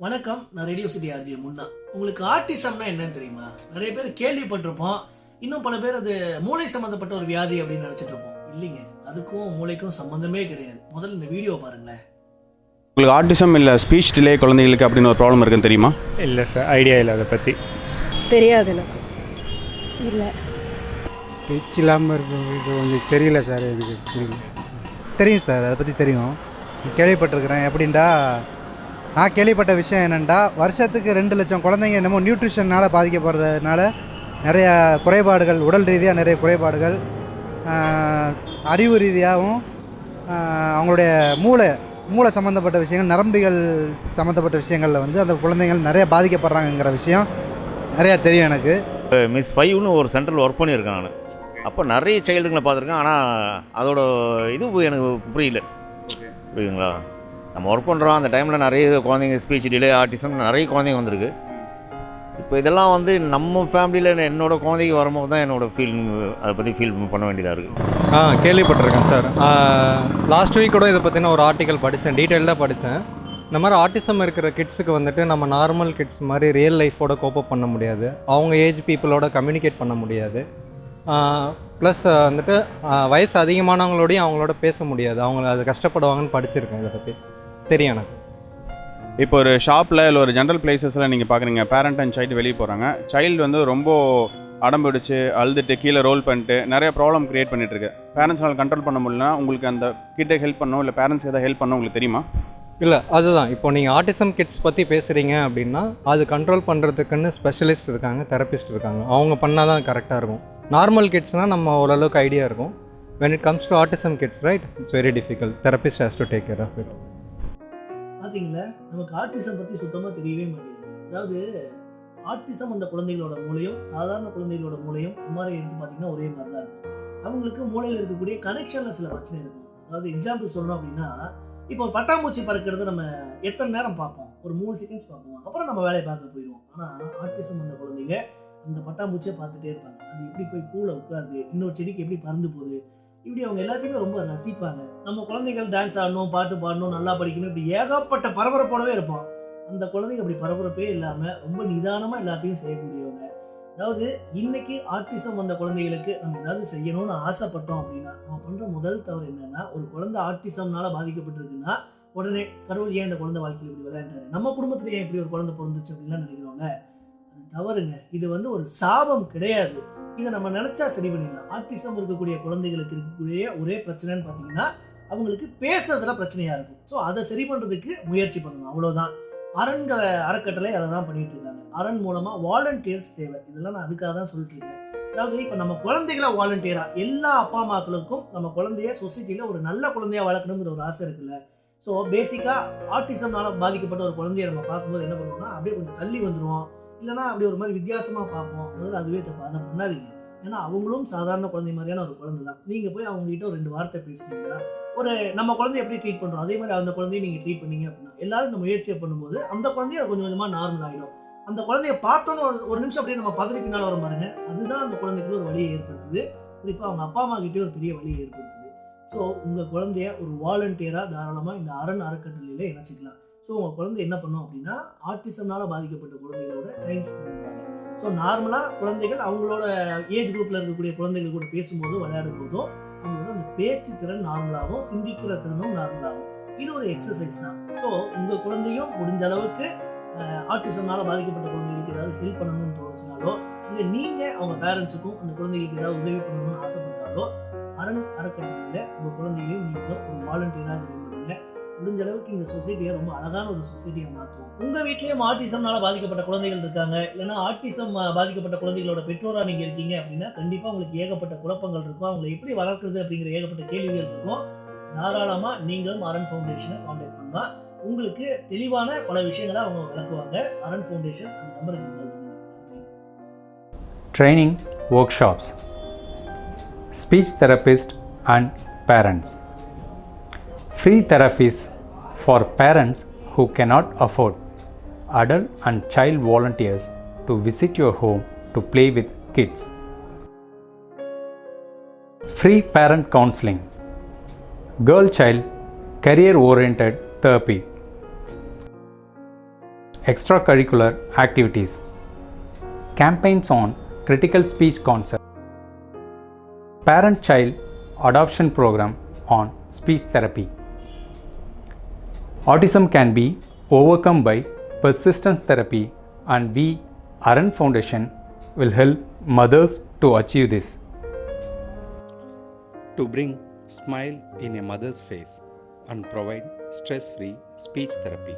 வணக்கம், நான் radio city RJ முன்னா. உங்களுக்கு ஆட்டிசம்னா என்னன்னு தெரியுமா? நிறைய பேர் கேள்விப்பட்டிருப்போம். இன்னும் பல பேர் அது மூளை சம்பந்தப்பட்ட ஒரு வியாதி அப்படின்னு நினைச்சிட்டு இருப்போம். இல்லைங்க, அதுக்கும் மூளைக்கும் சம்பந்தமே கிடையாது. முதல்ல இந்த வீடியோ பாருங்களேன். உங்களுக்கு ஆட்டிசம் இல்லை ஸ்பீச் டிலே குழந்தைகளுக்கு அப்படின்னு ஒரு ப்ராப்ளம் இருக்குன்னு தெரியுமா? இல்லை சார், ஐடியா இல்லை அதை பற்றி. தெரியாது எனக்கு. இல்லை, ஸ்பீச் இல்லாமல் இருக்கிறவங்களுக்கு கொஞ்சம் தெரியல சார். எனக்கு தெரியும் சார், அதை பற்றி தெரியும், கேள்விப்பட்டிருக்கிறேன். எப்படின்டா, நான் கேள்விப்பட்ட விஷயம் என்னென்னா, வருஷத்துக்கு 2 லட்சம் குழந்தைங்க என்னமோ நியூட்ரிஷனால் பாதிக்கப்படுறதுனால நிறைய குறைபாடுகள், உடல் ரீதியாக நிறைய குறைபாடுகள், அறிவு ரீதியாகவும் அவங்களுடைய மூளை சம்மந்தப்பட்ட விஷயங்கள், நரம்பிகள் சம்மந்தப்பட்ட விஷயங்களில் வந்து அந்த குழந்தைகள் நிறைய பாதிக்கப்படுறாங்கங்கிற விஷயம் நிறையா தெரியும் எனக்கு. மிஸ் 5ன்னு ஒரு சென்டரில் ஒர்க் பண்ணியிருக்கேன் நான். அப்போ நிறைய சைல்டுங்களை பார்த்துருக்கேன். ஆனால் அதோட இது எனக்கு புரியுதுங்களா? நம்ம ஒர்க் பண்ணுறோம் அந்த டைமில் நிறைய குழந்தைங்க ஸ்பீச் டிலே, ஆட்டிசம் நிறைய குழந்தைங்க வந்திருக்கு. இப்போ இதெல்லாம் வந்து நம்ம ஃபேமிலியில் என்னோடய குழந்தைக்கு வரும்போது தான் என்னோடய அதை பற்றி ஃபீல் பண்ண வேண்டியதாக இருக்குது. கேள்விப்பட்டிருக்கேன் சார். லாஸ்ட் வீக் கூட இதை பற்றின ஒரு ஆர்டிக்கல் படித்தேன், டீட்டெயில்டாக படித்தேன். இந்த மாதிரி ஆட்டிசம் இருக்கிற கிட்ஸுக்கு வந்துட்டு நம்ம நார்மல் கிட்ஸ் மாதிரி ரியல் லைஃபோட கோப்பப் பண்ண முடியாது, அவங்க ஏஜ் பீப்புளோட கம்யூனிகேட் பண்ண முடியாது. ப்ளஸ் வந்துட்டு வயசு அதிகமானவங்களோடையும் அவங்களோட பேச முடியாது, அவங்க அது கஷ்டப்படுவாங்கன்னு படிச்சிருக்கேன். இதை பற்றி தெரியும் எனக்கு. இப்போ ஒரு ஷாப்பில் இல்லை ஒரு ஜென்ரல் பிளேசஸில் நீங்கள் பார்க்குறீங்க, பேரண்ட் அண்ட் சைல்டு வெளியே போகிறாங்க. சைல்டு வந்து ரொம்ப அடம்பிடிச்சு அழுதுட்டு கீழே ரோல் பண்ணிட்டு நிறைய ப்ராப்ளம் க்ரியேட் பண்ணிட்டுருக்கு. பேரண்ட்ஸ்னால் கண்ட்ரோல் பண்ண முடியலனா உங்களுக்கு அந்த கிட்டே ஹெல்ப் பண்ணணும், இல்லை பேரண்ட்ஸ் எதாவது ஹெல்ப் பண்ணணும், உங்களுக்கு தெரியுமா? இல்லை, அதுதான் இப்போ நீங்கள் ஆட்டிசம் கிட்ஸ் பற்றி பேசுகிறீங்க அப்படின்னா அது கண்ட்ரோல் பண்ணுறதுக்குன்னு ஸ்பெஷலிஸ்ட் இருக்காங்க, தெரபிஸ்ட் இருக்காங்க. அவங்க பண்ணால் தான் கரெக்டாக இருக்கும். நார்மல் கிட்ஸ்னால் நம்ம ஓரளவுக்கு ஐடியா இருக்கும். when it comes to autism kids, right, it's very difficult. Therapist has to take care of it. பார்த்தீங்களா, நமக்கு ஆட்டிசம் பற்றி சுத்தமாக தெரியவே மாட்டேங்குது. அதாவது ஆட்டிசம் அந்த குழந்தைகளோட மூளையும் சாதாரண குழந்தைகளோட மூளையும் மாதிரி எடுத்து பார்த்தீங்கன்னா ஒரே மாதிரி தான் இருக்கும். அவங்களுக்கு மூளையில் இருக்கக்கூடிய கனெக்ஷனில் சில பிரச்சனை இருக்கும். அதாவது எக்ஸாம்பிள் சொல்லணும் அப்படின்னா, இப்போ பட்டாம்பூச்சி பறக்கிறது நம்ம எத்தனை நேரம் பார்ப்போம்? ஒரு 3 செகண்ட்ஸ் பார்ப்போம், அப்புறம் நம்ம வேலையை பார்க்க போயிடுவோம். ஆனால் ஆட்டிசம் அந்த குழந்தைங்க அந்த பட்டாம்பூச்சியை பார்த்துட்டே இருப்பாங்க. அது எப்படி போய் பூவில் உட்காருது, இன்னொரு செடிக்கு எப்படி பறந்து போகுது, இப்படி அவங்க எல்லாத்தையுமே ரொம்ப ரசிப்பாங்க. நம்ம குழந்தைகள் டான்ஸ் ஆடணும், பாட்டு பாடணும், நல்லா படிக்கணும், இப்படி ஏகப்பட்ட பரபரப்போடவே இருப்போம். அந்த குழந்தைங்க அப்படி பரபரப்பே இல்லாமல் ரொம்ப நிதானமாக எல்லாத்தையும் செய்யக்கூடியவங்க. அதாவது இன்னைக்கு ஆட்டிசம் வந்த குழந்தைகளுக்கு நம்ம ஏதாவது செய்யணும்னு ஆசைப்பட்டோம் அப்படின்னா நம்ம பண்ணுற முதல் தவறு என்னன்னா, ஒரு குழந்தை ஆட்டிசம்னால பாதிக்கப்பட்டிருக்குன்னா உடனே கடவுள் ஏன் இந்த குழந்தை வாழ்க்கையில் இப்படி விளையாண்டாரு, நம்ம குடும்பத்துல ஏன் இப்படி ஒரு குழந்தை பிறந்துச்சு அப்படின்லாம் நினைக்கிறோம்ல. அது தவறுங்க. இது வந்து ஒரு சாபம் கிடையாது. இதை நம்ம நினைச்சா சரி பண்ணிடலாம். ஆட்டிசம் இருக்கக்கூடிய குழந்தைகளுக்கு இருக்கக்கூடிய ஒரே பிரச்சனைன்னு பார்த்தீங்கன்னா அவங்களுக்கு பேசுறதுல பிரச்சனையா இருக்கும். ஸோ அதை சரி பண்றதுக்கு முயற்சி பண்ணணும், அவ்வளோதான். அரண்கிற அறக்கட்டளை அதை தான் பண்ணிட்டு இருக்காங்க. அரண் மூலமா வாலண்டியர்ஸ் தேவை. இதெல்லாம் நான் அதுக்காக தான் சொல்லிட்டு இருக்கேன். அதாவது இப்போ நம்ம குழந்தைகளை வாலண்டியரா எல்லா அப்பா அம்மாக்களுக்கும் நம்ம குழந்தைய சொசைட்டியில் ஒரு நல்ல குழந்தையா வளர்க்கணுங்கிற ஒரு ஆசை இருக்குல்ல. ஸோ பேசிக்காக ஆட்டிசம்னால பாதிக்கப்பட்ட ஒரு குழந்தைய நம்ம பார்க்கும்போது என்ன பண்ணுவோம்னா அப்படியே கொஞ்சம் தள்ளி வந்துடுவோம், இல்லைனா அப்படி ஒரு மாதிரி வித்தியாசமாக பார்ப்போம். முதல்ல அதுவே தப்பு, அதை பண்ணாதீங்க. ஏன்னா அவங்களும் சாதாரண குழந்தை மாதிரியான ஒரு குழந்தை தான். நீங்கள் போய் அவங்ககிட்ட ஒரு 2 வார்த்தை பேசுனீங்கன்னா, ஒரு நம்ம குழந்தைய எப்படி ட்ரீட் பண்ணுறோம் அதே மாதிரி அந்த குழந்தைய நீங்கள் ட்ரீட் பண்ணீங்க அப்படின்னா எல்லாரும் இந்த முயற்சியை பண்ணும்போது அந்த குழந்தைய கொஞ்சம் கொஞ்சமாக நார்மல் ஆகிடும். அந்த குழந்தைய பார்த்தோன்னு ஒரு நிமிஷம் அப்படியே நம்ம பதறி பின்னால் வர பாருங்க, அதுதான் அந்த குழந்தைக்கு ஒரு வழியை ஏற்படுத்துது. குறிப்பாக அவங்க அப்பா அம்மா கிட்டே ஒரு பெரிய வழியை ஏற்படுத்துது. ஸோ உங்கள் குழந்தைய ஒரு வாலண்டியராக தாராளமாக இந்த அரண் அறக்கட்டளையில் இணைச்சிக்கலாம். ஸோ உங்கள் குழந்தை என்ன பண்ணும் அப்படின்னா ஆட்டிசம்னால பாதிக்கப்பட்ட குழந்தைகளோட டைம் ஸ்பெண்ட் பண்ணுவாங்க. ஸோ நார்மலாக குழந்தைகள் அவங்களோட ஏஜ் குரூப்பில் இருக்கக்கூடிய குழந்தைகள் கூட பேசும்போதும் விளையாடும் போதும் அவங்களோட அந்த பேச்சு திறன் நார்மலாகும், சிந்திக்கிற திறனும் நார்மலாகும். இது ஒரு எக்ஸசைஸ் தான். ஸோ உங்கள் குழந்தையும் முடிஞ்ச அளவுக்கு ஆட்டிசம்னால பாதிக்கப்பட்ட குழந்தைகளுக்கு ஏதாவது ஹெல்ப் பண்ணணும்னு தோணுச்சுனாலோ, இல்லை நீங்கள் அவங்க பேரண்ட்ஸுக்கும் அந்த குழந்தைகளுக்கு ஏதாவது உதவி பண்ணணும்னு ஆசைப்பட்டாலோ அரண் அறக்கட்டளையில் உங்கள் குழந்தைகளையும் நீங்களும் ஒரு வாலண்டியராக ஜாயின் பண்ணுங்க. முடிஞ்ச அளவுக்கு இந்த சொசைட்டியை ரொம்ப அழகான ஒரு சொசைட்டியை மாற்றுவோம். உங்கள் வீட்லேயும் ஆட்டிசம்னால பாதிக்கப்பட்ட குழந்தைகள் இருக்காங்க, இல்லைனா ஆட்டிசம் பாதிக்கப்பட்ட குழந்தைகளோட பெற்றோராக நீங்கள் இருக்கீங்க அப்படின்னா கண்டிப்பாக உங்களுக்கு ஏகப்பட்ட குழப்பங்கள் இருக்கும். அவங்களை எப்படி வளர்க்குறது அப்படிங்கிற ஏகப்பட்ட கேள்விகள் இருக்கும். தாராளமாக நீங்களும் அரண் ஃபவுண்டேஷனை கான்டாக்ட் பண்ணலாம். உங்களுக்கு தெளிவான பல விஷயங்களை அவங்க விளக்குவாங்க. அரண் ஃபவுண்டேஷன் அந்த நம்பருக்கு கால் பண்ணுங்க. Training workshops, speech therapist and parents. Free therapies for parents who cannot afford adult and child volunteers to visit your home to play with kids. Free parent counseling, girl child career oriented therapy. extracurricular activities, campaigns on critical speech concept, parent-child adoption program on speech therapy. Autism can be overcome by persistence therapy, and we, Aran Foundation, will help mothers to achieve this. To bring smile in a mother's face and provide stress-free speech therapy.